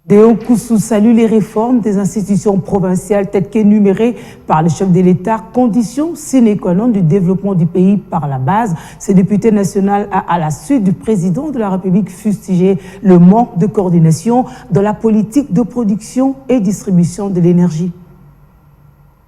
Déon Koussou salue les réformes des institutions provinciales telles qu'énumérées par le chef de l'État, condition sine qua non du développement du pays par la base. Ce député national a, à la suite du président de la République, fustigé le manque de coordination dans la politique de production et distribution de l'énergie.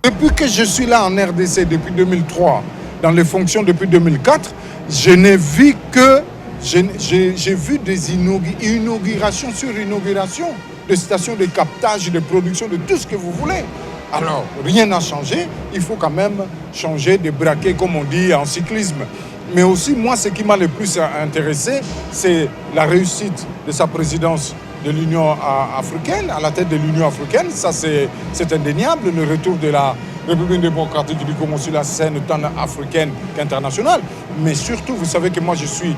Depuis que je suis là en RDC, depuis 2003, dans les fonctions depuis 2004, je n'ai vu que j'ai vu des inaugurations sur inaugurations de stations de captage, de production, de tout ce que vous voulez. Alors, rien n'a changé. Il faut quand même changer de braquet, comme on dit en cyclisme. Mais aussi, moi, ce qui m'a le plus intéressé, c'est la réussite de sa présidence de l'Union africaine, à la tête de l'Union africaine. Ça, c'est indéniable, le retour de la République démocratique du Congo sur la scène tant africaine qu'internationale. Mais surtout, vous savez que moi, je suis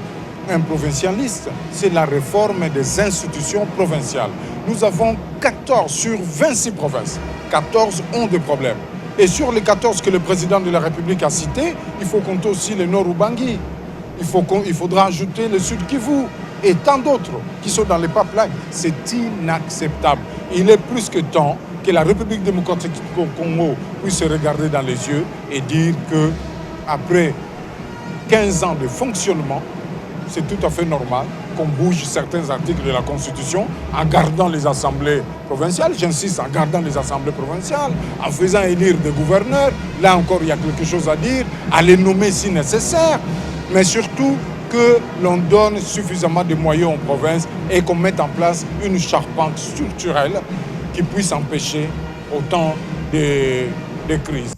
un provincialiste, c'est la réforme des institutions provinciales. Nous avons 14 sur 26 provinces. 14 ont des problèmes. Et sur les 14 que le président de la République a cités, il faut compter aussi le Nord Ubangi. Il faudra ajouter le Sud Kivu et tant d'autres qui sont dans les pipelines. C'est inacceptable. Il est plus que temps que la République démocratique du Congo puisse se regarder dans les yeux et dire que après 15 ans de fonctionnement, c'est tout à fait normal qu'on bouge certains articles de la Constitution en gardant les assemblées provinciales. J'insiste, en gardant les assemblées provinciales, en faisant élire des gouverneurs. Là encore, il y a quelque chose à dire, à les nommer si nécessaire, mais surtout que l'on donne suffisamment de moyens aux provinces et qu'on mette en place une charpente structurelle qui puisse empêcher autant de crises.